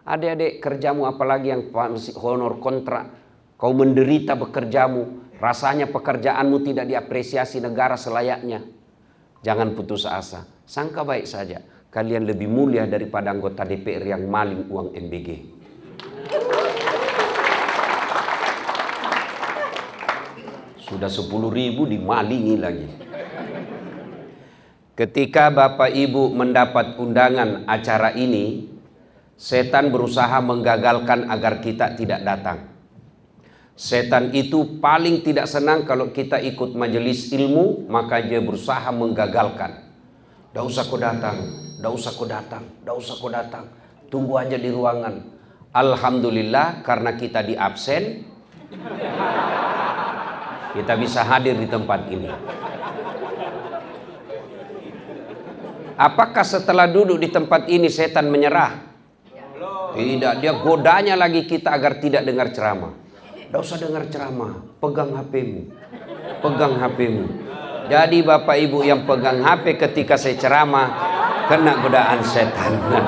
Adik-adik, kerjamu apalagi yang masih honor kontrak, kau menderita bekerjamu, rasanya pekerjaanmu tidak diapresiasi negara selayaknya. Jangan putus asa, sangka baik saja, kalian lebih mulia daripada anggota DPR yang maling uang MBG. Sudah 10.000 dimalingi lagi. Ketika Bapak Ibu mendapat undangan acara ini, setan berusaha menggagalkan agar kita tidak datang. Setan itu paling tidak senang kalau kita ikut majelis ilmu, maka dia berusaha menggagalkan. Dah usah kau datang, dah usah kau datang, dah usah kau datang. Tunggu aja di ruangan. Alhamdulillah karena kita di absen, kita bisa hadir di tempat ini. Apakah setelah duduk di tempat ini setan menyerah? Tidak, dia godanya lagi kita agar tidak dengar ceramah. Tidak usah dengar ceramah, pegang HP-mu. Pegang HP-mu. Jadi Bapak Ibu yang pegang HP ketika saya ceramah, kena godaan setan. Ya.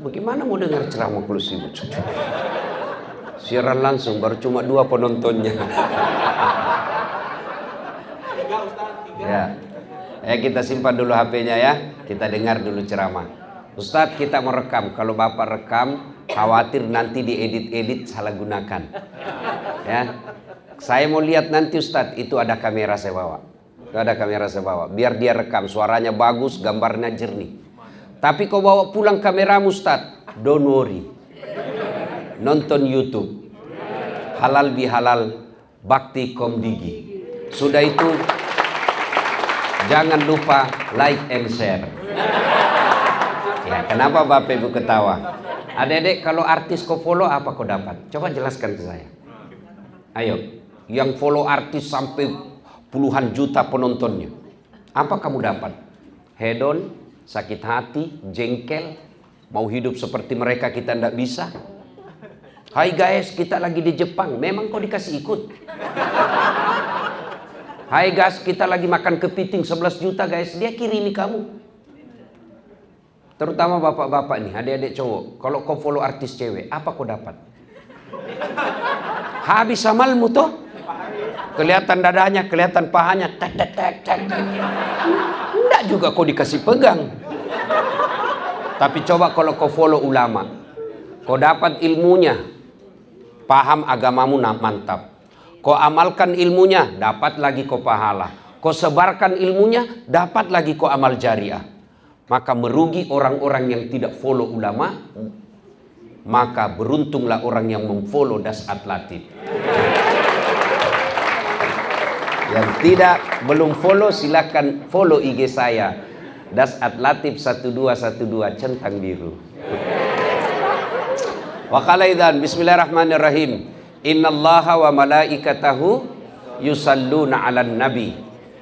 Bagaimana mau dengar ceramah kalau sibuk? Siaran langsung, baru cuma 2 penontonnya. Ya, kita simpan dulu HP-nya ya. Kita dengar dulu ceramah. Ustadz, kita mau rekam. Kalau Bapak rekam, khawatir nanti diedit-edit salah gunakan. Ya, saya mau lihat nanti Ustadz, itu ada kamera saya bawa. Itu ada kamera saya bawa. Biar dia rekam, suaranya bagus, gambarnya jernih. Tapi kau bawa pulang kameramu Ustadz, don't worry. Nonton YouTube. Halal bihalal, bakti komdigi. Sudah itu, jangan lupa like and share. Ya, kenapa Bapak Ibu ketawa? Adik-adik, kalau artis kau follow apa kau dapat? Coba jelaskan ke saya. Ayo, yang follow artis sampai puluhan juta penontonnya. Apa kamu dapat? Hedon, sakit hati, jengkel, mau hidup seperti mereka kita tidak bisa. Hai guys, kita lagi di Jepang. Memang kau dikasih ikut? Hai guys, kita lagi makan kepiting 11 juta guys. Dia kirimi kamu. Terutama bapak-bapak nih, adik-adik cowok. Kalau kau follow artis cewek, apa kau dapat? Habis amalmu toh. Kelihatan dadanya, kelihatan pahanya. Tek, tek, tek, tek. Enggak juga kau dikasih pegang. Tapi coba kalau kau follow ulama. Kau dapat ilmunya. Paham agamamu mantap. Kau amalkan ilmunya, dapat lagi kau pahala. Kau sebarkan ilmunya, dapat lagi kau amal jariah. Maka merugi orang-orang yang tidak follow ulama. Maka beruntunglah orang yang memfollow Dasat Latif. Yang tidak belum follow, silakan follow IG saya. Dasat Latif 1212 centang biru. Wa qala idzan bismillahirrahmanirrahim. Innallaha wa malaikatahu yusalluna 'alan nabi.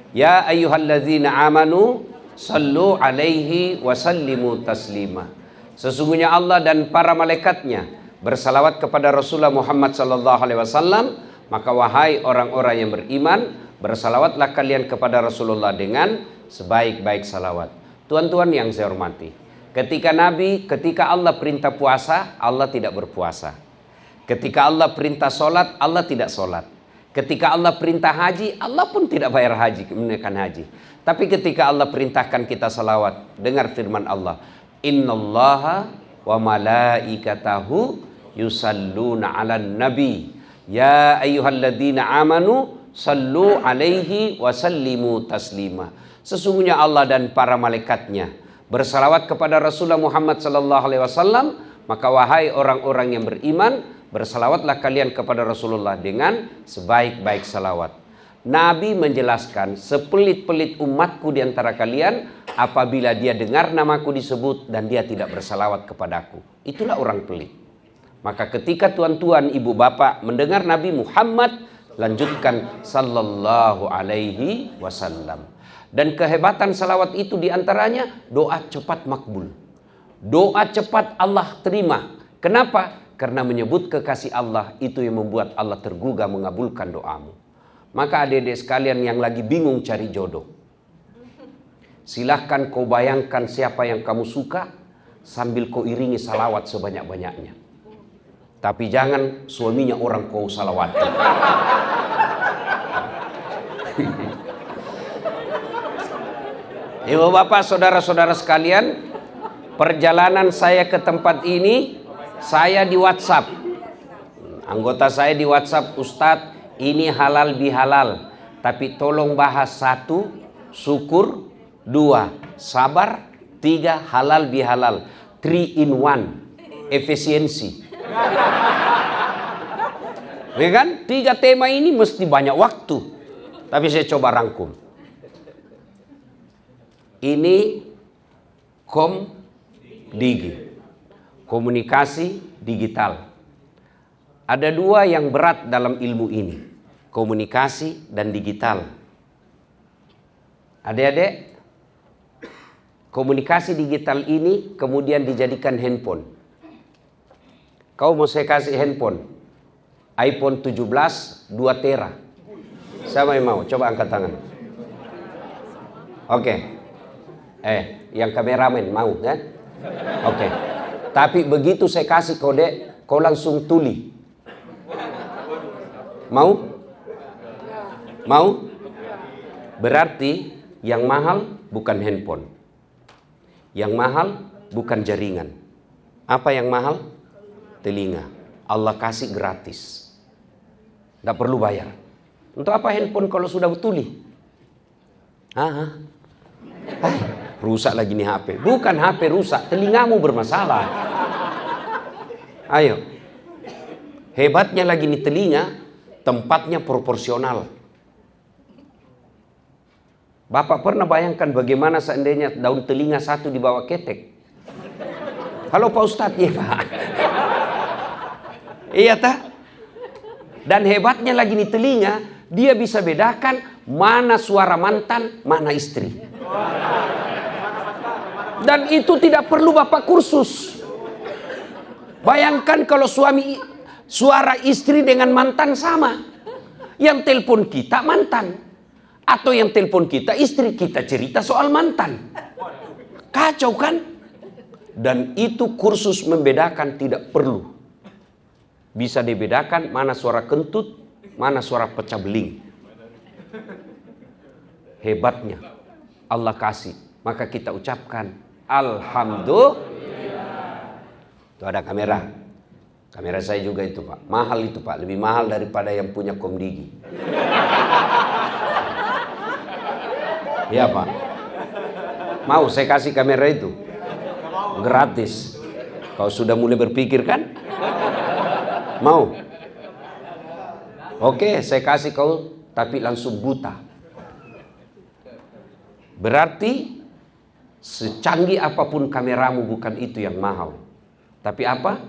Ya ayyuhalladzina amanu sallu 'alaihi wa sallimu taslima. Sesungguhnya Allah dan para malaikatnya bersalawat kepada Rasulullah Muhammad sallallahu alaihi wasallam, maka wahai orang-orang yang beriman, bersalawatlah kalian kepada Rasulullah dengan sebaik-baik salawat. Tuan-tuan yang saya hormati, ketika Allah perintah puasa, Allah tidak berpuasa. Ketika Allah perintah solat, Allah tidak solat. Ketika Allah perintah haji, Allah pun tidak bayar haji, menunaikan haji. Tapi ketika Allah perintahkan kita salawat, dengar firman Allah, Innallaha wa malaikatahu yusalluna 'alan nabi. Ya ayyuhalladzina amanu sallu 'alaihi wa sallimu taslima. Sesungguhnya Allah dan para malaikatnya bersalawat kepada Rasulullah Muhammad sallallahu alaihi wasallam, maka wahai orang-orang yang beriman, bersalawatlah kalian kepada Rasulullah dengan sebaik-baik salawat. Nabi menjelaskan, sepelit-pelit umatku di antara kalian apabila dia dengar namaku disebut dan dia tidak bersalawat kepadaku. Itulah orang pelit. Maka ketika tuan-tuan, ibu bapak mendengar Nabi Muhammad, lanjutkan sallallahu alaihi wasallam. Dan kehebatan salawat itu diantaranya doa cepat makbul. Doa cepat Allah terima. Kenapa? Karena menyebut kekasih Allah itu yang membuat Allah tergugah mengabulkan doamu. Maka adik-adik sekalian yang lagi bingung cari jodoh, silahkan kau bayangkan siapa yang kamu suka sambil kau iringi salawat sebanyak-banyaknya. Tapi jangan suaminya orang kau salawati. Ibu bapak, saudara-saudara sekalian, perjalanan saya ke tempat ini, saya di WhatsApp. Anggota saya di WhatsApp, Ustadz, ini halal bihalal. Tapi tolong bahas 1, syukur, 2, sabar, 3, halal bihalal. 3 in 1, efisiensi. Ya kan? 3 tema ini mesti banyak waktu. Tapi saya coba rangkum. Ini Digi, komunikasi digital. Ada 2 yang berat dalam ilmu ini, komunikasi dan digital. Adik-adik, komunikasi digital ini kemudian dijadikan handphone. Kau mau saya kasih handphone, iPhone 17 2 tera. Siapa yang mau? Coba angkat tangan. Oke. Yang kameramen mau kan? Oke. Tapi begitu saya kasih kode, kau langsung tuli. Mau? Mau? Berarti yang mahal bukan handphone. Yang mahal bukan jaringan. Apa yang mahal? Telinga. Allah kasih gratis. Nggak perlu bayar. Untuk apa handphone kalau sudah tuli? Rusak lagi nih HP. Bukan HP rusak, telingamu bermasalah. Ayo. Hebatnya lagi nih telinga, tempatnya proporsional. Bapak pernah bayangkan bagaimana seandainya daun telinga 1 dibawa ketek? Halo Pak Ustadz, ya Pak. Iya tak? Dan hebatnya lagi nih telinga, dia bisa bedakan mana suara mantan, mana istri. Dan itu tidak perlu Bapak kursus. Bayangkan kalau suara istri dengan mantan sama. Yang telepon kita mantan. Atau yang telepon kita istri, kita cerita soal mantan. Kacau kan? Dan itu kursus membedakan tidak perlu. Bisa dibedakan mana suara kentut, mana suara pecah beling. Hebatnya Allah kasih. Maka kita ucapkan Alhamdulillah. Itu ada kamera. Kamera saya juga itu Pak. Mahal itu Pak. Lebih mahal daripada yang punya Komdigi. Ya Pak. Mau saya kasih kamera itu? Gratis. Kau sudah mulai berpikir kan? Mau? Oke, saya kasih kau tapi langsung buta. Berarti secanggih apapun kameramu bukan itu yang mahal. Tapi apa?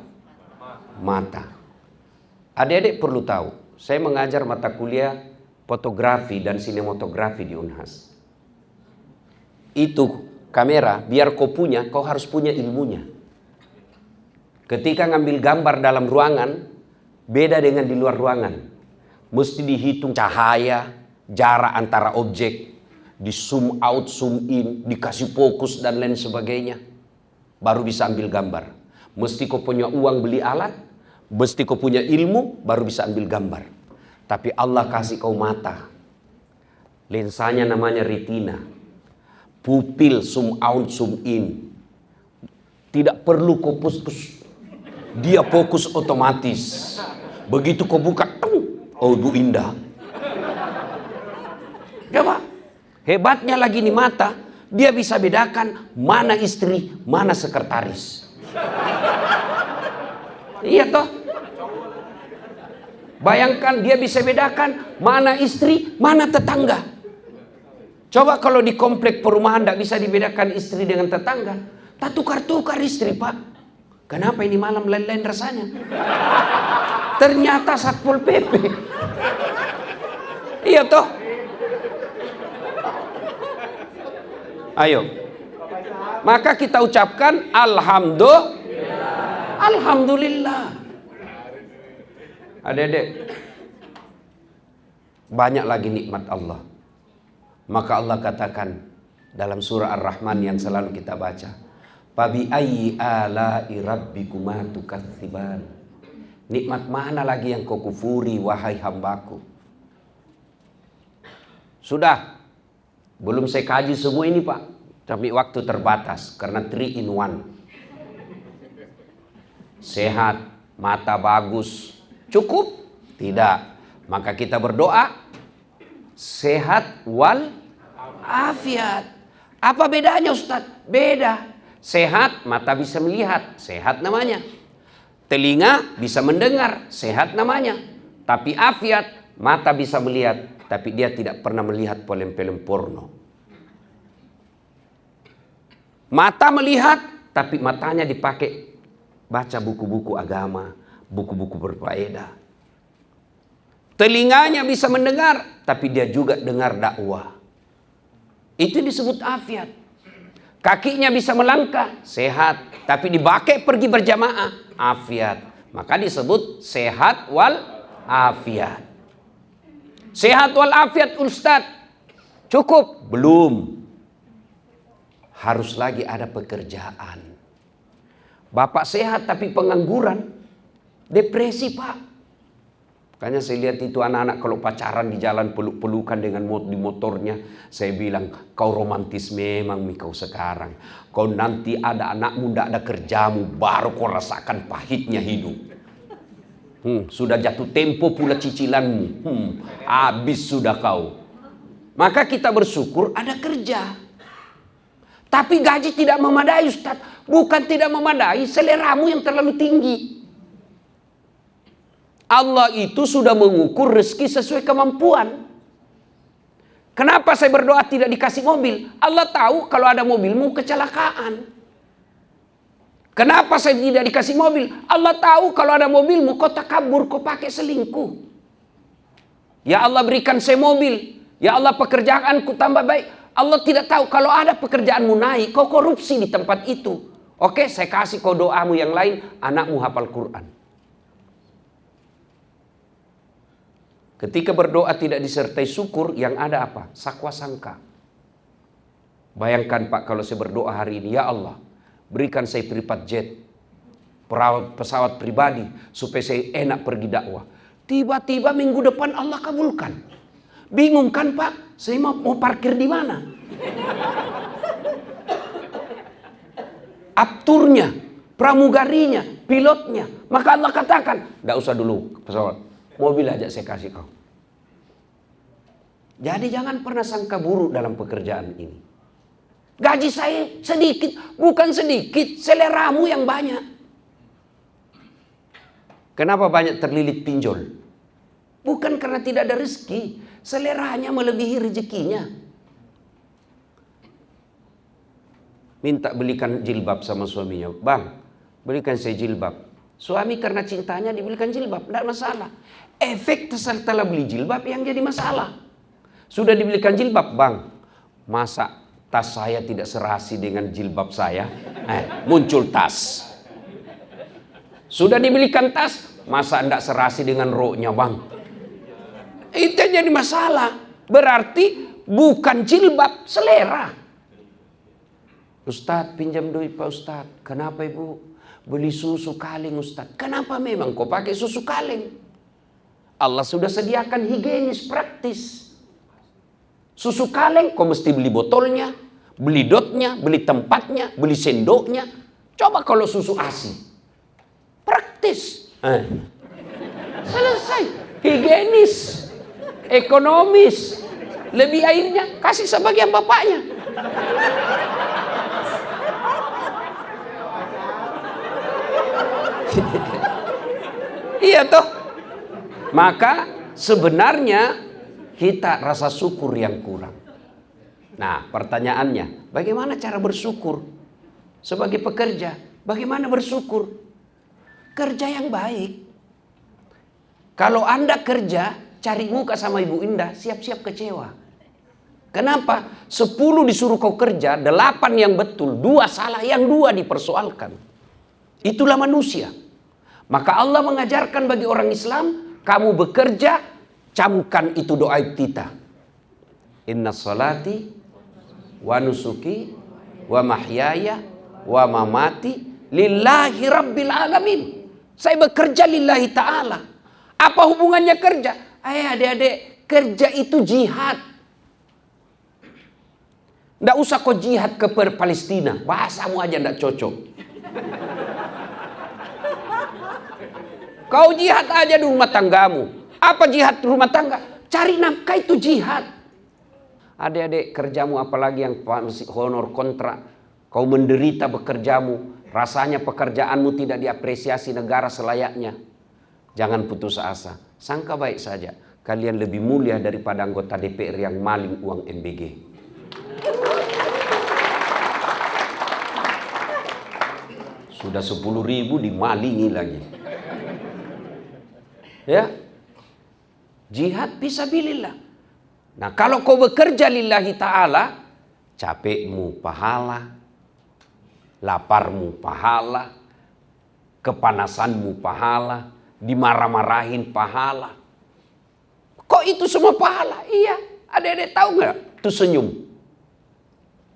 Mata. Adik-adik perlu tahu, saya mengajar mata kuliah fotografi dan sinematografi di Unhas. Itu kamera, biar kau punya, kau harus punya ilmunya. Ketika ngambil gambar dalam ruangan, beda dengan di luar ruangan. Mesti dihitung cahaya, jarak antara objek, di zoom out, zoom in, dikasih fokus dan lain sebagainya. Baru bisa ambil gambar. Mesti kau punya uang beli alat, mesti kau punya ilmu, baru bisa ambil gambar. Tapi Allah kasih kau mata. Lensanya namanya retina. Pupil, zoom out, zoom in. Tidak perlu kau fokus. Dia fokus otomatis. Begitu kau buka, oh Bu indah. Coba. Hebatnya lagi nih mata, dia bisa bedakan mana istri, mana sekretaris. Iya toh? Bayangkan dia bisa bedakan mana istri, mana tetangga. Coba kalau di komplek perumahan tidak bisa dibedakan istri dengan tetangga, tak tukar-tukar istri Pak. Kenapa ini malam lain-lain rasanya? Ternyata Satpol PP. Iya toh? Ayo. Maka kita ucapkan Alhamdulillah. Alhamdulillah. Adik-adik, banyak lagi nikmat Allah. Maka Allah katakan, dalam surah Ar-Rahman yang selalu kita baca. Fabi ayyi ala'i rabbikuma tukadziban. Nikmat mana lagi yang kau kufuri wahai hambaku? Sudah, belum saya kaji semua ini Pak, tapi waktu terbatas karena 3 in 1. Sehat, mata bagus, cukup? Tidak. Maka kita berdoa sehat wal afiat. Apa bedanya Ustaz? Beda. Sehat, mata bisa melihat, sehat namanya. Telinga bisa mendengar, sehat namanya. Tapi afiat, mata bisa melihat, tapi dia tidak pernah melihat film-film porno. Mata melihat, tapi matanya dipakai baca buku-buku agama, buku-buku berfaedah. Telinganya bisa mendengar, tapi dia juga dengar dakwah. Itu disebut afiat. Kakinya bisa melangkah, sehat, tapi dipakai pergi berjamaah, afiat. Maka disebut sehat wal afiat. Sehat wal afiat Ustaz, cukup? Belum. Harus lagi ada pekerjaan. Bapak sehat tapi pengangguran, depresi Pak. Makanya saya lihat itu anak-anak kalau pacaran di jalan peluk-pelukan dengan di motornya. Saya bilang, kau romantis memang kau sekarang. Kau nanti ada anak muda, ada kerjamu, baru kau rasakan pahitnya hidup. Sudah jatuh tempo pula cicilanmu. Habis sudah kau. Maka kita bersyukur ada kerja. Tapi gaji tidak memadai Ustaz. Bukan tidak memadai, seleramu yang terlalu tinggi. Allah itu sudah mengukur rezeki sesuai kemampuan. Kenapa saya berdoa tidak dikasih mobil? Allah tahu kalau ada mobilmu kecelakaan. Kenapa saya tidak dikasih mobil? Allah tahu kalau ada mobilmu kau takabur, kau pakai selingkuh. Ya Allah berikan saya mobil. Ya Allah pekerjaanku tambah baik. Allah tidak tahu kalau ada pekerjaanmu naik, kau korupsi di tempat itu. Oke, saya kasih kau doamu yang lain, anakmu hafal Quran. Ketika berdoa tidak disertai syukur, yang ada apa? Sakwa sangka. Bayangkan Pak, kalau saya berdoa hari ini, ya Allah, berikan saya private jet, pesawat pribadi, supaya saya enak pergi dakwah. Tiba-tiba minggu depan Allah kabulkan. Bingung kan Pak? Saya mau parkir di mana? Apturnya, pramugarinya, pilotnya. Maka Allah katakan, tidak usah dulu pesawat. Mobil aja saya kasih kau. Jadi jangan pernah sangka buruk dalam pekerjaan ini. Gaji saya sedikit, bukan sedikit, seleramu yang banyak. Kenapa banyak terlilit pinjol? Bukan karena tidak ada rezeki, seleranya melebihi rezekinya. Minta belikan jilbab sama suaminya. Bang, belikan saya jilbab. Suami karena cintanya dibelikan jilbab, tidak masalah. Efek setelah beli jilbab yang jadi masalah. Sudah dibelikan jilbab, bang, masa tas saya tidak serasi dengan jilbab saya? Muncul tas. Sudah dibelikan tas, masa tidak serasi dengan roknya, bang? Itu jadi masalah. Berarti bukan jilbab, selera. Ustadz, pinjam duit Pak Ustadz. Kenapa ibu? Beli susu kaleng Ustadz. Kenapa memang kau pakai susu kaleng? Allah sudah sediakan higienis praktis. Susu kaleng kau mesti beli botolnya, beli dotnya, beli tempatnya, beli sendoknya. Coba kalau susu ASI. Praktis. Selesai. Higienis. Ekonomis. Lebih airnya kasih sebagian bapaknya. Iya toh. Maka sebenarnya kita rasa syukur yang kurang. Nah, pertanyaannya, bagaimana cara bersyukur? Sebagai pekerja, bagaimana bersyukur? Kerja yang baik. Kalau Anda kerja, cari muka sama Ibu Indah, siap-siap kecewa. Kenapa? 10 disuruh kau kerja, 8 yang betul, 2 salah, yang 2 dipersoalkan. Itulah manusia. Maka Allah mengajarkan bagi orang Islam, kamu bekerja, camkan itu doa kita. Inna salati wa nusuki wa mahyaya wa mamati lillahi rabbil alamin. Saya bekerja lillahi ta'ala. Apa hubungannya kerja? Adik-adik, kerja itu jihad. Nggak usah kau jihad ke Palestina. Bahasamu aja nggak cocok. Kau jihad aja di rumah tanggamu. Apa jihad di rumah tangga? Cari nafkah itu jihad. Adik-adik, kerjamu apalagi yang masih honor kontrak. Kau menderita bekerjamu. Rasanya pekerjaanmu tidak diapresiasi negara selayaknya. Jangan putus asa. Sangka baik saja. Kalian lebih mulia daripada anggota DPR yang maling uang MBG. Sudah 10.000 dimalingi lagi. Ya. Jihad fisabilillah. Nah, kalau kau bekerja lillahi ta'ala, capekmu pahala, laparmu pahala, kepanasanmu pahala, dimarah-marahin pahala. Kok itu semua pahala? Iya. Adik-adik tahu nggak? Itu senyum.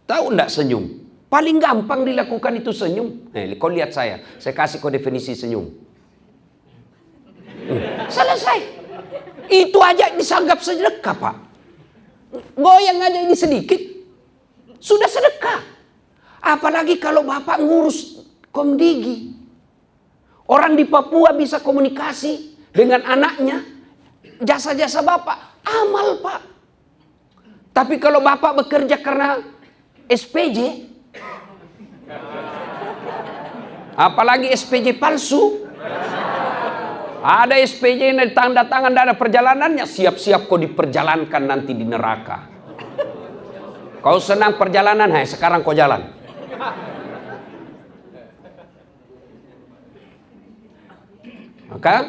Tahu nggak senyum? Paling gampang dilakukan itu senyum. Kau lihat saya kasih kau definisi senyum. Selesai. Itu aja disanggap sedekah, Pak. Goyang aja ini sedikit, sudah sedekah. Apalagi kalau Bapak ngurus Komdigi. Orang di Papua bisa komunikasi dengan anaknya. Jasa-jasa Bapak, amal, Pak. Tapi kalau Bapak bekerja karena SPJ, apalagi SPJ palsu, ada SPJ yang tanda tangan dan ada perjalanannya, siap-siap kau diperjalankan nanti di neraka. Kau senang perjalanan, sekarang kau jalan. Maka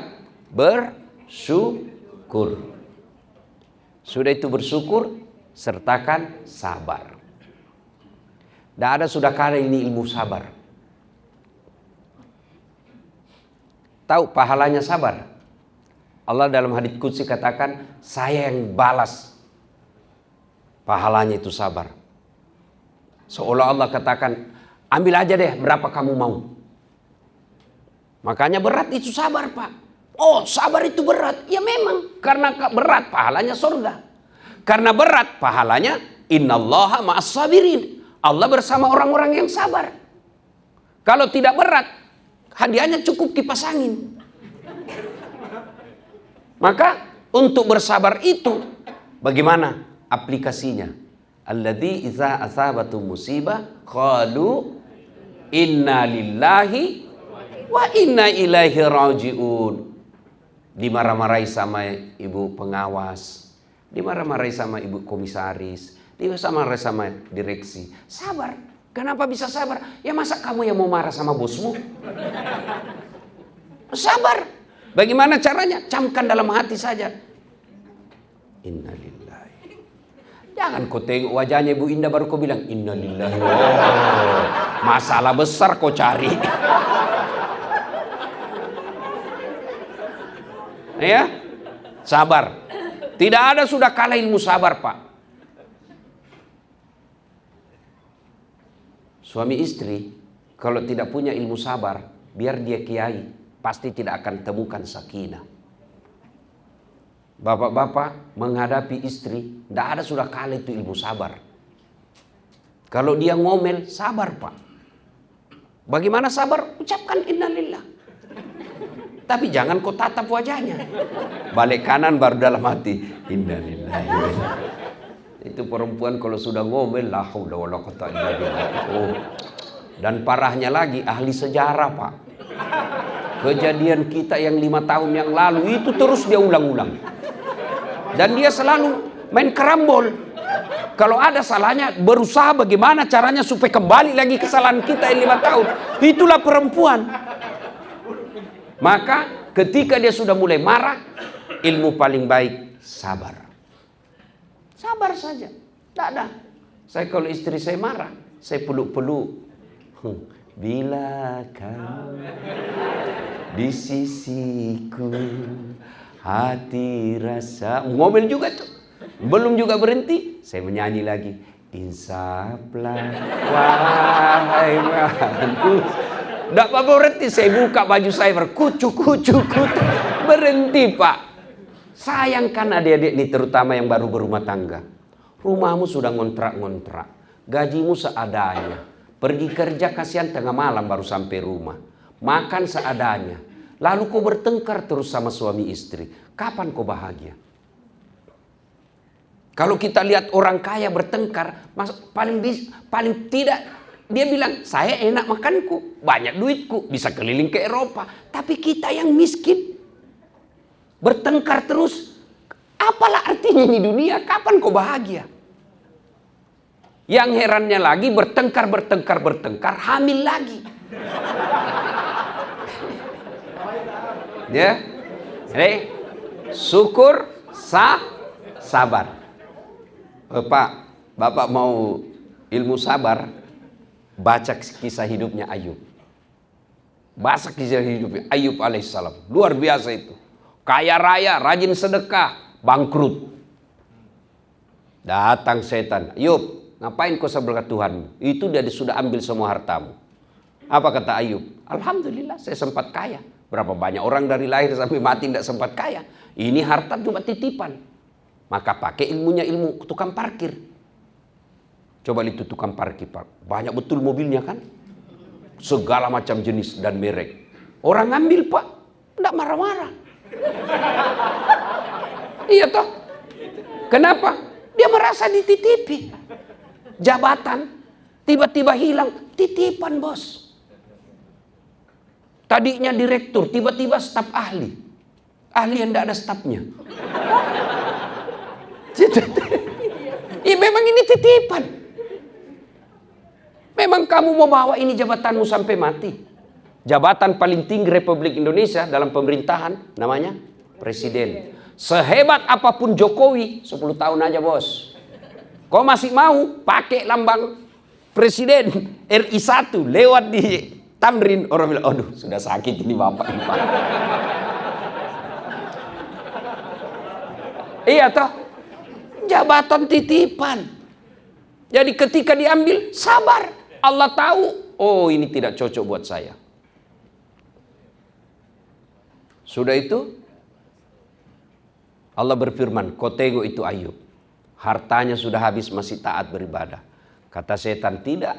bersyukur. Sudah itu bersyukur, sertakan sabar. Tidak ada sudah kali ini ilmu sabar. Tahu pahalanya sabar? Allah dalam hadits qudsi katakan, saya yang balas pahalanya itu sabar. Seolah Allah katakan, ambil aja deh berapa kamu mau. Makanya berat itu sabar, Pak. Oh, sabar itu berat. Ya memang, karena berat pahalanya surga. Karena berat pahalanya innallaha ma'as sabirin. Allah bersama orang-orang yang sabar. Kalau tidak berat, hadiahnya cukup kipas angin. Maka untuk bersabar itu bagaimana aplikasinya? Alladzi idza asabatu musibah qalu inna lillahi wa inna ilaihi rajiun. Dimarah-marahi sama ibu pengawas, dimarah-marahi sama ibu komisaris, dimarah-marahi sama direksi. Sabar. Kenapa bisa sabar? Ya masa kamu yang mau marah sama bosmu? Sabar. Bagaimana caranya? Camkan dalam hati saja. Innalillahi. Jangan kau tengok wajahnya Ibu Indah baru kau bilang innalillahi. Oh, masalah besar kau cari. Ya, sabar. Tidak ada sudah kalah ilmu sabar, Pak. Suami istri kalau tidak punya ilmu sabar, biar dia kiai, pasti tidak akan temukan sakinah. Bapak-bapak menghadapi istri, tidak ada sudah kalah itu ilmu sabar. Kalau dia ngomel, sabar, Pak. Bagaimana sabar? Ucapkan innalillah. Tapi jangan kau tatap wajahnya. Balik kanan baru dalam hati innalillah. Itu perempuan kalau sudah ngomel, la haula wala quwwata illa billah. Oh. Dan parahnya lagi ahli sejarah, Pak. Kejadian kita yang 5 tahun yang lalu itu terus dia ulang-ulang. Dan dia selalu main kerambol. Kalau ada salahnya berusaha bagaimana caranya supaya kembali lagi kesalahan kita yang 5 tahun. Itulah perempuan. Maka ketika dia sudah mulai marah, ilmu paling baik sabar. Sabar saja. Tidak ada. Saya kalau istri saya marah, saya peluk-peluk. Bila kamu di sisiku, hati rasa. Ngomel juga tuh. Belum juga berhenti, saya menyanyi lagi. insaflah wahai manusia. Nggak apa-apa berhenti, saya buka baju saya berkucu. Berhenti Pak. Sayangkan adik-adik ini terutama yang baru berumah tangga. Rumahmu sudah ngontrak-ngontrak. Gajimu seadanya. Pergi kerja kasihan tengah malam baru sampai rumah. Makan seadanya. Lalu kau bertengkar terus sama suami istri. Kapan kau bahagia? Kalau kita lihat orang kaya bertengkar, paling tidak dia bilang, saya enak makanku, banyak duitku, bisa keliling ke Eropa. Tapi kita yang miskin, bertengkar terus. Apalah artinya ini dunia, kapan kau bahagia? Yang herannya lagi, bertengkar, hamil lagi. Ya, syukur, sabar. Bapak mau ilmu sabar? Baca kisah hidupnya Ayub. Baca kisah hidupnya Ayub alaihissalam. Luar biasa itu. Kaya raya, rajin sedekah, bangkrut. Datang setan. Ayub, ngapain kau sebelah Tuhanmu? Itu dia sudah ambil semua hartamu. Apa kata Ayub? Alhamdulillah saya sempat kaya. Berapa banyak orang dari lahir sampai mati tidak sempat kaya. Ini harta cuma titipan. Maka pakai ilmunya ilmu tukang parkir. Coba itu tukang parkir Pak. Banyak betul mobilnya kan? Segala macam jenis dan merek. Orang ngambil Pak. Tidak marah-marah. Iya toh? Kenapa? Dia merasa dititipi. Jabatan. Tiba-tiba hilang. Titipan bos. Tadinya direktur. Tiba-tiba staf ahli. Ahli yang tidak ada stafnya. Iya memang ini titipan. Memang kamu mau bawa ini jabatanmu sampai mati. Jabatan paling tinggi Republik Indonesia dalam pemerintahan namanya presiden. Sehebat apapun Jokowi, 10 tahun aja bos. Kau masih mau pakai lambang presiden RI 1 lewat di Tamrin, orang bilang, aduh sudah sakit ini bapak. Iya toh? Jabatan titipan. Jadi ketika diambil, sabar. Allah tahu, oh ini tidak cocok buat saya. Sudah itu, Allah berfirman, kau tengok itu Ayub. Hartanya sudah habis masih taat beribadah. Kata setan, tidak.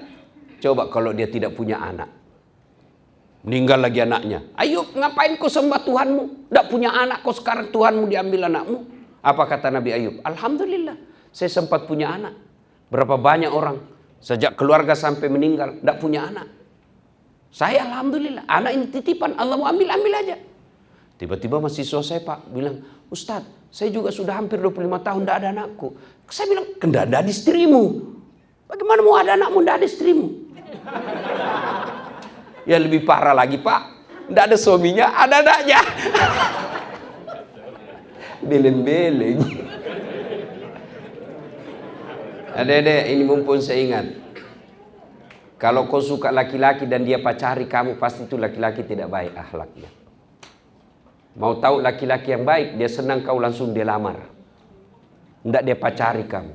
Coba kalau dia tidak punya anak. Meninggal lagi anaknya. Ayub, ngapain kau sembah Tuhanmu? Tidak punya anak, kau sekarang Tuhanmu diambil anakmu. Apa kata Nabi Ayub? Alhamdulillah, saya sempat punya anak. Berapa banyak orang sejak keluarga sampai meninggal tidak punya anak. Saya alhamdulillah, anak ini titipan, Allah mau ambil aja. Tiba-tiba mahasiswa saya Pak bilang, Ustadz, saya juga sudah hampir 25 tahun tidak ada anakku. Saya bilang, tidak ada istrimu. Bagaimana mau ada anakmu tidak ada istrimu? Ya lebih parah lagi Pak, tidak ada suaminya, ada anaknya. Beleng-beleng. Adek-adek, ini mumpun saya ingat. Kalau kau suka laki-laki dan dia pacari kamu, pasti itu laki-laki tidak baik akhlaknya. Mau tahu laki-laki yang baik, dia senang kau langsung dia lamar. Tidak dia pacari kamu.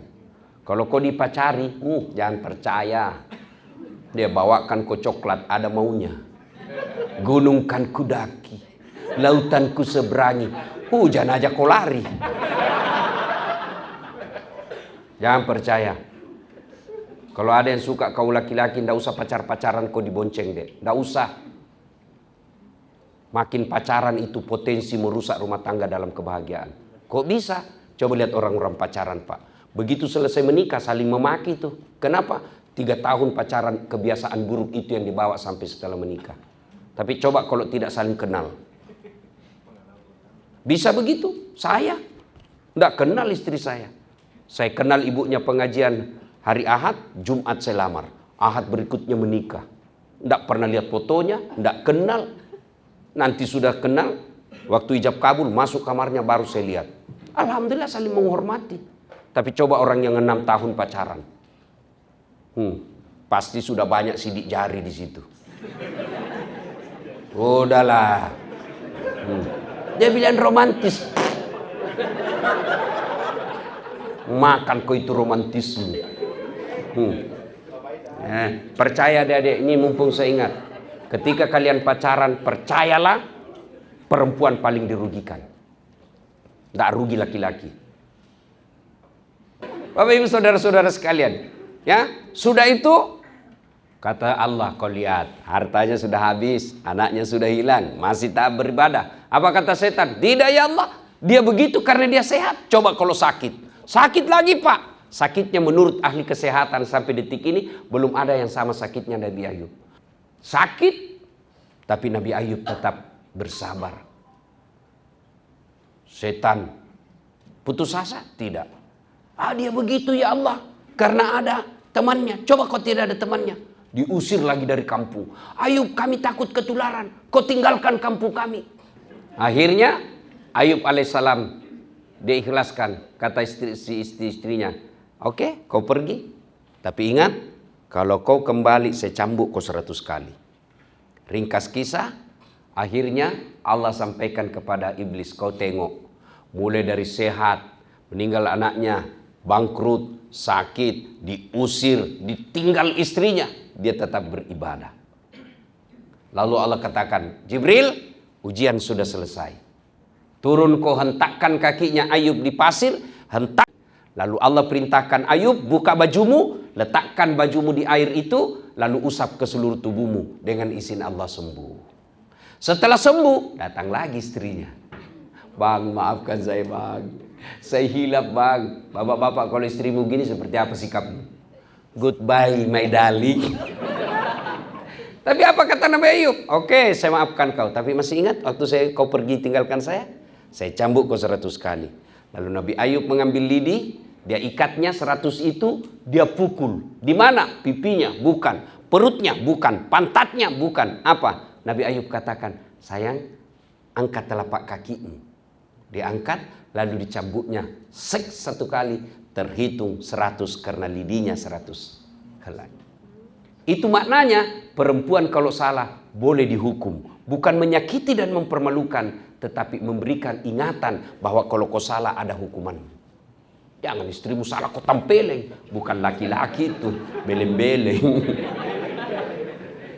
Kalau kau dipacari, jangan percaya. Dia bawakan kau coklat, ada maunya. Gunung kan ku daki, lautan ku seberangi, hujan aja kau lari. Jangan percaya. Kalau ada yang suka kau laki-laki, tidak usah pacaran kau dibonceng deh. Tidak usah. Makin pacaran itu potensi merusak rumah tangga dalam kebahagiaan. Kok bisa? Coba lihat orang-orang pacaran Pak. Begitu selesai menikah saling memaki tuh. Kenapa? 3 tahun pacaran, kebiasaan buruk itu yang dibawa sampai setelah menikah. Tapi coba kalau tidak saling kenal. Bisa begitu? Saya tidak kenal istri saya. Saya kenal ibunya pengajian hari Ahad, Jumat saya lamar. Ahad berikutnya menikah. Tidak pernah lihat fotonya, tidak kenal. Nanti sudah kenal, waktu ijab kabul masuk kamarnya baru saya lihat. Alhamdulillah saling menghormati. Tapi coba orang yang 6 tahun pacaran. Pasti sudah banyak sidik jari di situ. Udahlah. Dia bilang romantis. Makan kau itu romantisme. Percaya adik-adik, ini mumpung saya ingat. Ketika kalian pacaran, percayalah perempuan paling dirugikan. Nggak rugi laki-laki. Bapak ibu saudara-saudara sekalian, ya sudah itu kata Allah, kau lihat hartanya sudah habis, anaknya sudah hilang, masih tak beribadah. Apa kata setan? Tidak ya Allah, dia begitu karena dia sehat. Coba kalau sakit, sakit lagi Pak. Sakitnya menurut ahli kesehatan sampai detik ini belum ada yang sama sakitnya Nabi Ayub. Sakit, tapi Nabi Ayub tetap bersabar. Setan putus asa? Tidak. Dia begitu ya Allah, karena ada temannya. Coba kau tidak ada temannya, diusir lagi dari kampung. Ayub, kami takut ketularan, kau tinggalkan kampung kami. Akhirnya Ayub alaihissalam diikhlaskan. Kata istrinya, oke, kau pergi, tapi ingat, kalau kau kembali saya cambuk kau 100 kali. Ringkas kisah, akhirnya Allah sampaikan kepada iblis, kau tengok, mulai dari sehat, meninggal anaknya, bangkrut, sakit, diusir, ditinggal istrinya, dia tetap beribadah. Lalu Allah katakan, Jibril, ujian sudah selesai. Turun kau hentakkan kakinya Ayub di pasir, hentak. Lalu Allah perintahkan Ayub, buka bajumu, letakkan bajumu di air itu, lalu usap ke seluruh tubuhmu. Dengan izin Allah sembuh. Setelah sembuh, datang lagi istrinya. Bang, maafkan saya bang. Saya hilaf bang. Bapak-bapak kalau istrimu gini seperti apa sikapmu? Goodbye my darling. Tapi apa kata Nabi Ayub? Oke, saya maafkan kau. Tapi masih ingat waktu kau pergi tinggalkan saya cambuk kau 100 kali. Lalu Nabi Ayub mengambil lidi, dia ikatnya 100 itu, dia pukul. Di mana? Pipinya? Bukan. Perutnya? Bukan. Pantatnya? Bukan. Apa? Nabi Ayub katakan, sayang, angkat telapak kakimu. Diangkat, lalu dicambuknya 1 kali, terhitung 100 karena lidinya 100 helai. Itu maknanya perempuan kalau salah boleh dihukum, bukan menyakiti dan mempermalukan, tetapi memberikan ingatan bahwa kalau kau salah ada hukuman. Jangan istrimu salah kau tempeleng, bukan laki-laki itu beleng-beleng.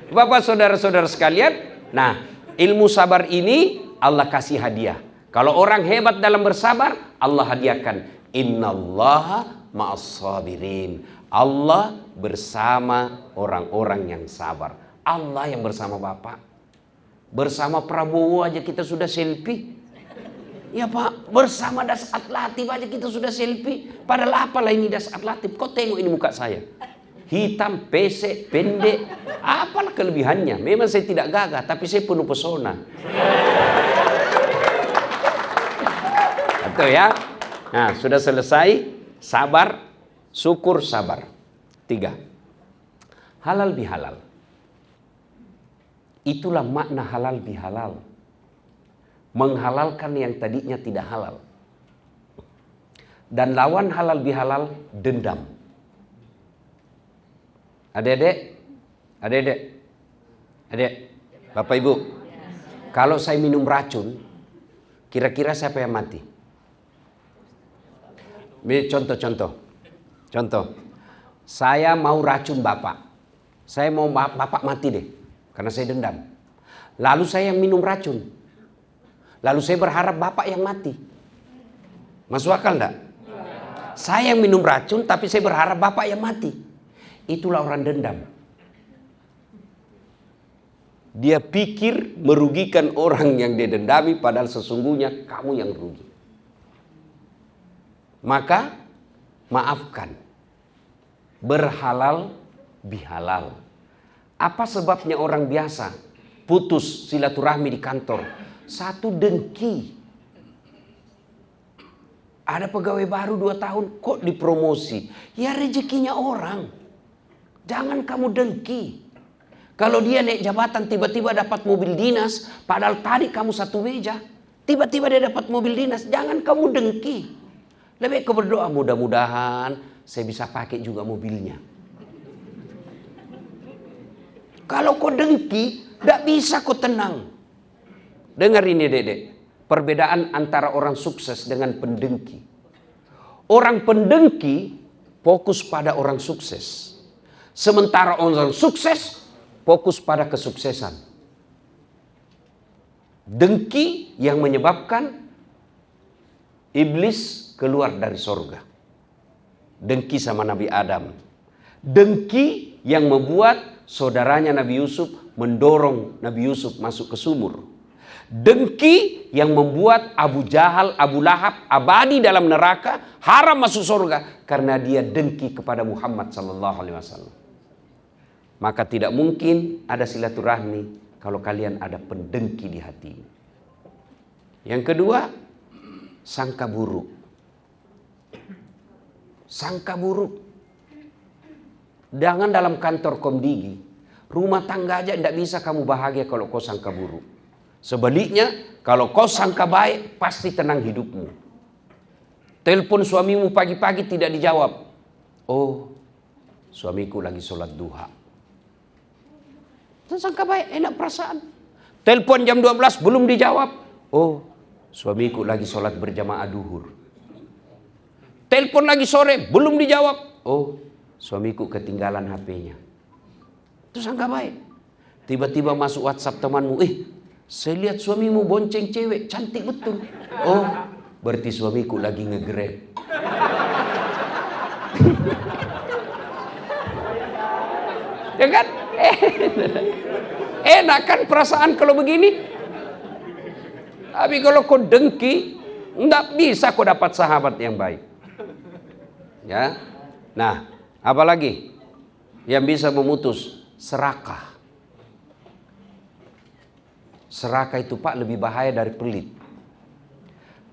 Bapak saudara-saudara sekalian, nah ilmu sabar ini Allah kasih hadiah. Kalau orang hebat dalam bersabar, Allah hadiahkan. Innallaha ma'as-sabirin. Allah bersama orang-orang yang sabar. Allah yang bersama Bapak. Bersama Prabowo aja kita sudah selfie. Ya Pak, bersama Dasat Latif aja kita sudah selfie. Padahal apalah ini Dasat Latif? Kau tengok ini muka saya. Hitam, pesek, pendek. Apalah kelebihannya? Memang saya tidak gagah, tapi saya penuh pesona. Itu ya. Nah, sudah selesai. Sabar, syukur, sabar. 3. Halal bihalal. Itulah makna halal bihalal. Menghalalkan yang tadinya tidak halal. Dan lawan halal bihalal, dendam. Adik-adik, Bapak Ibu, kalau saya minum racun, kira-kira siapa yang mati? Contoh, saya mau racun Bapak. Saya mau Bapak mati deh, karena saya dendam. Lalu saya yang minum racun. Lalu saya berharap Bapak yang mati. Masuk akal enggak? Saya yang minum racun, tapi saya berharap Bapak yang mati. Itulah orang dendam. Dia pikir merugikan orang yang dia dendami, padahal sesungguhnya kamu yang rugi. Maka maafkan. Berhalal bihalal. Apa sebabnya orang biasa putus silaturahmi di kantor? 1 dengki. Ada pegawai baru 2 tahun kok dipromosi. Ya rezekinya orang. Jangan kamu dengki. Kalau dia naik jabatan tiba-tiba dapat mobil dinas, padahal tadi kamu satu meja, tiba-tiba dia dapat mobil dinas, jangan kamu dengki. Lebih kau berdoa, mudah-mudahan saya bisa pakai juga mobilnya. Kalau kau dengki, tidak bisa kau tenang. Dengar ini Dedek, perbedaan antara orang sukses dengan pendengki. Orang pendengki fokus pada orang sukses. Sementara orang sukses fokus pada kesuksesan. Dengki yang menyebabkan iblis keluar dari sorga. Dengki sama Nabi Adam. Dengki yang membuat saudaranya Nabi Yusuf mendorong Nabi Yusuf masuk ke sumur. Dengki yang membuat Abu Jahal, Abu Lahab abadi dalam neraka, haram masuk surga karena dia dengki kepada Muhammad sallallahu alaihi wasallam. Maka tidak mungkin ada silaturahmi kalau kalian ada pendengki di hati. Yang kedua, sangka buruk. Sangka buruk. Jangan dalam kantor Komdigi, rumah tangga aja tidak bisa kamu bahagia kalau kau sangka buruk. Sebaliknya, kalau kau sangka baik, pasti tenang hidupmu. Telepon suamimu pagi-pagi tidak dijawab. Oh, suamiku lagi sholat duha. Sangka baik, enak perasaan. Telepon jam 12 belum dijawab. Oh, suamiku lagi sholat berjamaah duhur. Telepon lagi sore, belum dijawab. Oh, suamiku ketinggalan HP-nya. Itu sangka baik. Tiba-tiba masuk WhatsApp temanmu. Saya lihat suamimu bonceng cewek, cantik betul. Oh, berarti suamiku lagi nge-grab. Ya kan? Enak kan perasaan kalau begini? Tapi kalau kau dengki, enggak bisa kau dapat sahabat yang baik. Ya. Nah, apalagi yang bisa memutus? Serakah. Serakah itu Pak lebih bahaya dari pelit.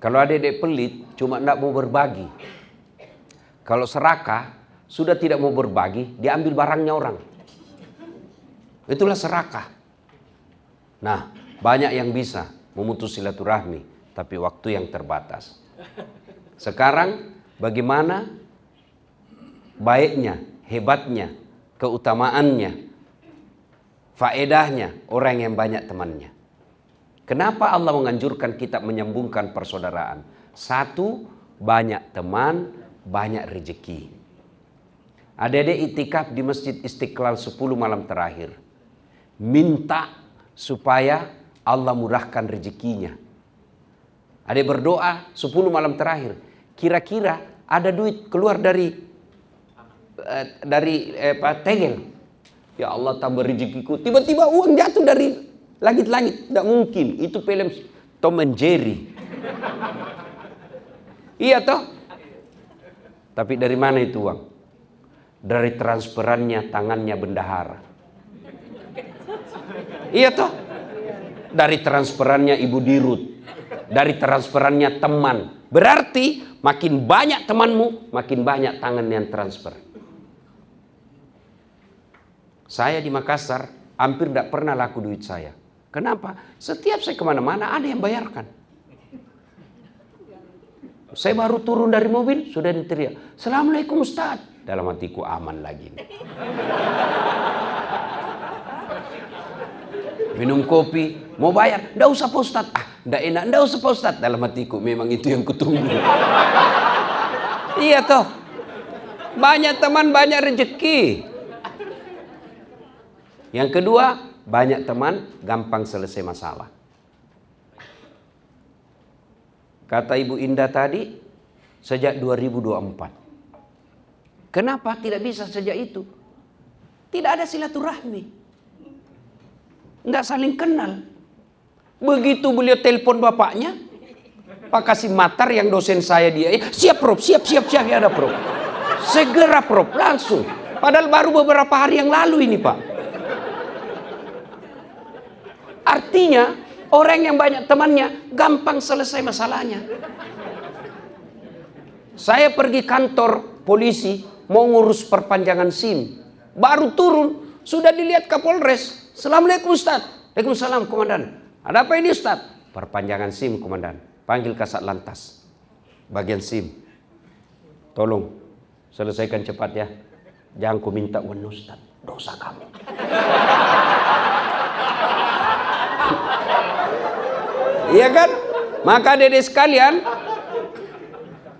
Kalau adik-adik pelit cuma tidak mau berbagi. Kalau serakah sudah tidak mau berbagi, diambil barangnya orang. Itulah serakah. Nah, banyak yang bisa memutus silaturahmi, tapi waktu yang terbatas. Sekarang bagaimana baiknya, hebatnya, keutamaannya, faedahnya orang yang banyak temannya. Kenapa Allah menganjurkan kita menyambungkan persaudaraan? Satu, banyak teman, banyak rezeki. Adik-adik itikaf di Masjid Istiqlal 10 malam terakhir. Minta supaya Allah murahkan rezekinya. Adik berdoa 10 malam terakhir. Kira-kira ada duit keluar dari tegel. Ya Allah tambah rezekiku. Tiba-tiba uang jatuh dari langit-langit. Tidak mungkin. Itu film Tom and Jerry. Iya toh? Tapi dari mana itu uang? Dari transferannya tangannya bendahara. Iya toh? Dari transferannya Ibu Dirut. Dari transferannya teman. Berarti makin banyak temanmu, makin banyak tangan yang transfer. Saya di Makassar hampir tidak pernah laku duit saya. Kenapa? Setiap saya kemana-mana ada yang bayarkan. Saya baru turun dari mobil, sudah diteriak, "Assalamualaikum Ustaz." Dalam hatiku aman lagi. Minum kopi, mau bayar, "Nggak usah Pak Ustaz." Nggak enak, "Nggak usah Pak Ustaz." Dalam hatiku, memang itu yang kutunggu. Iya toh. Banyak teman, banyak rezeki. Yang kedua, banyak teman, gampang selesai masalah. Kata Ibu Indah tadi, sejak 2024. Kenapa tidak bisa sejak itu? Tidak ada silaturahmi. Nggak saling kenal. Begitu beliau telepon bapaknya, Pak Kasim Matar yang dosen saya dia, "Siap Prof, siap, ya ada Prof." Segera Prof, langsung. Padahal baru beberapa hari yang lalu ini Pak. Artinya orang yang banyak temannya gampang selesai masalahnya. Saya pergi kantor polisi mau ngurus perpanjangan SIM. Baru turun sudah dilihat Kapolres. "Assalamualaikum Ustaz." "Waalaikumsalam Komandan." "Ada apa ini Ustaz?" "Perpanjangan SIM Komandan." "Panggil Kasat Lantas bagian SIM. Tolong selesaikan cepat ya. Jangan ku minta uang Ustaz, dosa kamu." Iya kan? Maka adik sekalian,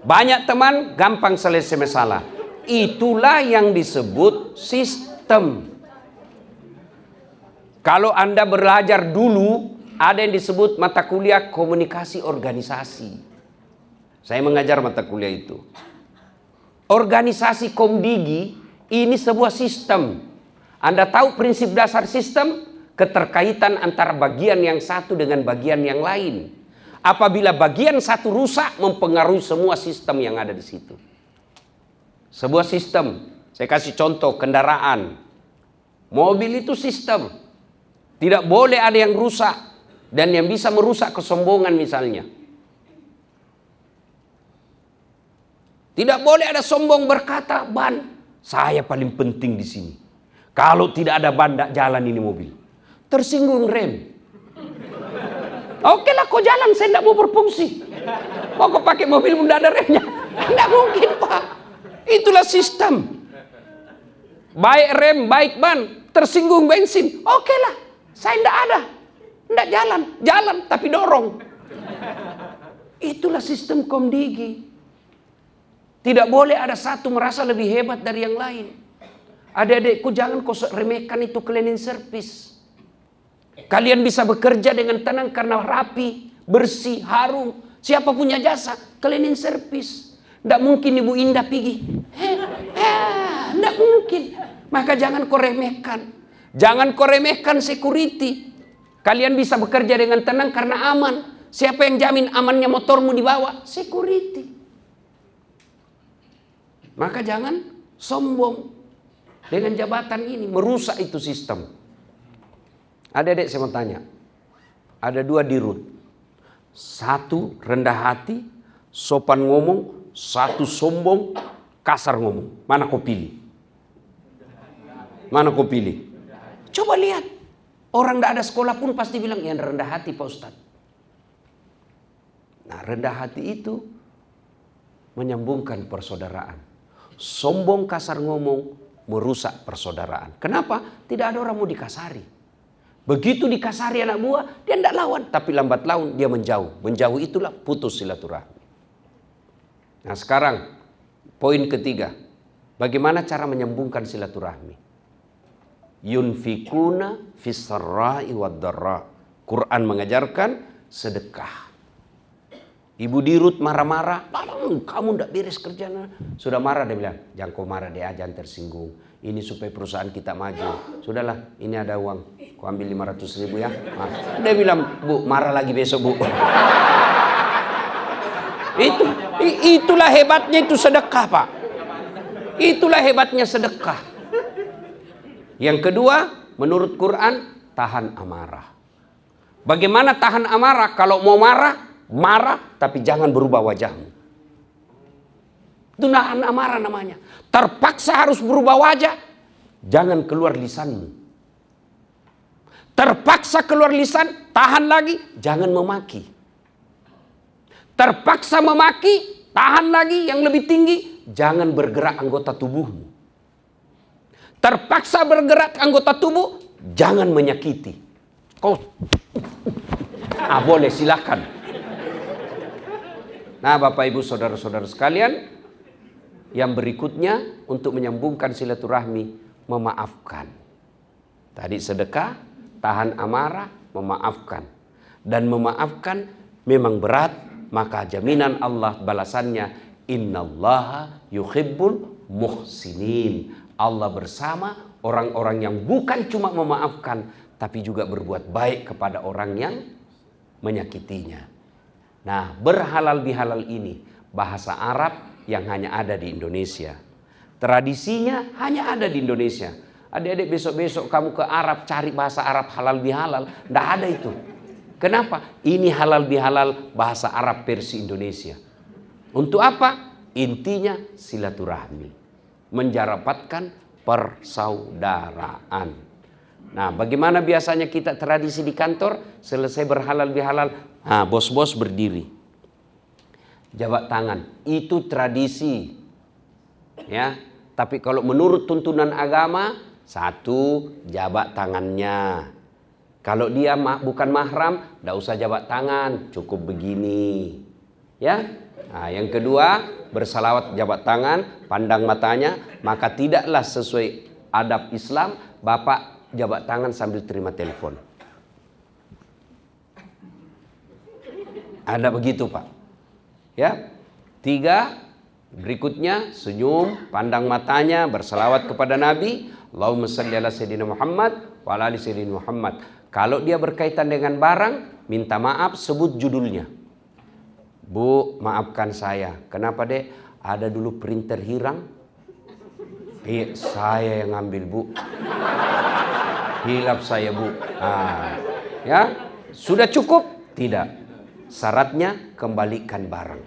banyak teman gampang selesai masalah. Itulah yang disebut sistem. Kalau Anda belajar dulu, ada yang disebut mata kuliah komunikasi organisasi. Saya mengajar mata kuliah itu. Organisasi Komdigi ini sebuah sistem. Anda tahu prinsip dasar sistem? Keterkaitan antara bagian yang satu dengan bagian yang lain. Apabila bagian satu rusak, mempengaruhi semua sistem yang ada di situ. Sebuah sistem, saya kasih contoh kendaraan. Mobil itu sistem. Tidak boleh ada yang rusak dan yang bisa merusak kesombongan misalnya. Tidak boleh ada sombong berkata, ban, saya paling penting di sini. Kalau tidak ada ban, tidak jalan ini mobil. Tersinggung rem. Oke lah kau jalan, saya tidak mau berfungsi. Mau kau pakai mobil tidak ada remnya? Tidak mungkin Pak. Itulah sistem. Baik rem, baik ban. Tersinggung bensin. Oke lah, saya tidak ada. Tidak jalan. Jalan tapi dorong. Itulah sistem Komdigi. Tidak boleh ada satu merasa lebih hebat dari yang lain. Adik-adikku jangan kau remehkan itu cleaning service. Kalian bisa bekerja dengan tenang karena rapi, bersih, harum. Siapa punya jasa? Cleaning service. Tidak mungkin Ibu Indah pergi. Tidak mungkin. Maka jangan kau remehkan. Jangan kau remehkan security. Kalian bisa bekerja dengan tenang karena aman. Siapa yang jamin amannya motormu dibawa? Security. Maka jangan sombong dengan jabatan ini. Merusak itu sistem. Adik-adik saya mau tanya. Ada dua dirut. Satu rendah hati, sopan ngomong. Satu sombong, kasar ngomong. Mana kau pilih? Mana kau pilih? Coba lihat. Orang tidak ada sekolah pun pasti bilang, yang rendah hati Pak Ustadz. Nah rendah hati itu menyambungkan persaudaraan. Sombong kasar ngomong merusak persaudaraan. Kenapa? Tidak ada orang mau dikasari. Begitu dikasari anak buah, dia tidak lawan. Tapi lambat laun dia menjauh. Menjauh itulah putus silaturahmi. Nah sekarang poin ketiga. Bagaimana cara menyambungkan silaturahmi? Yunfikuna fis-sarra'i wad-dharra. Quran mengajarkan sedekah. Ibu dirut marah-marah, kamu tidak beres kerjanya. Sudah marah dia bilang, jangan kau marah deh, jangan tersinggung. Ini supaya perusahaan kita maju. Sudahlah, ini ada uang, kau ambil 500.000 ya. Nah, dia bilang, Bu, marah lagi besok Bu. Itulah hebatnya itu sedekah Pak. Itulah hebatnya sedekah. Yang kedua, menurut Quran, tahan amarah. Bagaimana tahan amarah? Kalau mau marah, marah tapi jangan berubah wajahmu. Itu nahan amarah namanya. Terpaksa harus berubah wajah, jangan keluar lisanmu. Terpaksa keluar lisan, tahan lagi, jangan memaki. Terpaksa memaki, tahan lagi yang lebih tinggi, jangan bergerak anggota tubuhmu. Terpaksa bergerak anggota tubuh, jangan menyakiti. Kau boleh silakan. Nah Bapak Ibu Saudara-saudara sekalian, yang berikutnya untuk menyambungkan silaturahmi, memaafkan. Tadi sedekah, tahan amarah, memaafkan. Dan memaafkan memang berat, maka jaminan Allah balasannya, innallaha yuhibbul muhsinin. Allah bersama orang-orang yang bukan cuma memaafkan, tapi juga berbuat baik kepada orang yang menyakitinya. Nah, berhalal bihalal ini bahasa Arab yang hanya ada di Indonesia. Tradisinya hanya ada di Indonesia. Adik-adik besok-besok kamu ke Arab cari bahasa Arab halal bihalal, tidak ada itu. Kenapa? Ini halal bihalal bahasa Arab versi Indonesia. Untuk apa? Intinya silaturahmi. Menjarapatkan persaudaraan. Nah, bagaimana biasanya kita tradisi di kantor? Selesai berhalal bihalal, bos-bos berdiri. Jabat tangan. Itu tradisi. Ya, tapi kalau menurut tuntunan agama, satu, jabat tangannya. Kalau dia bukan mahram, tidak usah jabat tangan, cukup begini. Ya, Nah, yang kedua, bersalawat jabat tangan, pandang matanya, maka tidaklah sesuai adab Islam Bapak jabat tangan sambil terima telepon. Ada begitu, Pak. Ya. 3, berikutnya senyum, pandang matanya, bersalawat kepada Nabi, Allahumma shalli ala sayyidina Muhammad wa ala ali sayyidina Muhammad. Kalau dia berkaitan dengan barang, minta maaf, sebut judulnya. Bu, maafkan saya. Kenapa, Dek? Ada dulu printer hilang. Iya, saya yang ngambil, Bu. Hilap saya, Bu. Ya, sudah cukup? Tidak. Syaratnya kembalikan barang.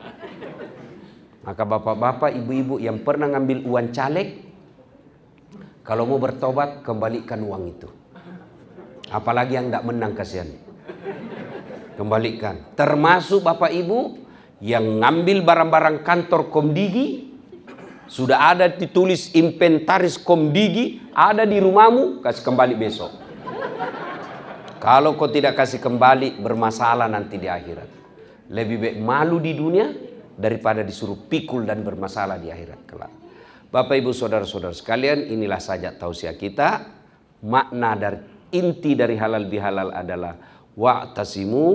Maka bapak-bapak, ibu-ibu yang pernah ngambil uang caleg, kalau mau bertobat, kembalikan uang itu. Apalagi yang tidak menang, kasihan. Kembalikan. Termasuk bapak ibu yang ngambil barang-barang kantor Komdigi, sudah ada ditulis inventaris Komdigi, ada di rumahmu, kasih kembali besok. Kalau kau tidak kasih kembali, bermasalah nanti di akhirat. Lebih baik malu di dunia daripada disuruh pikul dan bermasalah di akhirat kelak. Bapak ibu saudara-saudara sekalian, inilah saja tausiah kita. Makna dari inti dari halal bihalal adalah wa'tasimu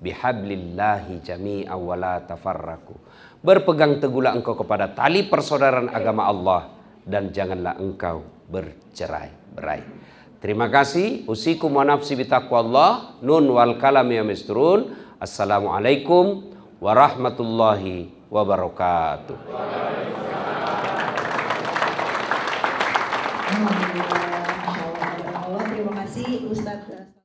bihablillahi jami'a wa la tafarraku. Berpegang teguhlah engkau kepada tali persaudaraan agama Allah dan janganlah engkau bercerai-berai. Terima kasih. Usikum wa nafsi bitaqwallah. Nun wal kalam ya misturun. Assalamualaikum warahmatullahi wabarakatuh. Alhamdulillah, Masya Allah. Terima kasih Ustadz.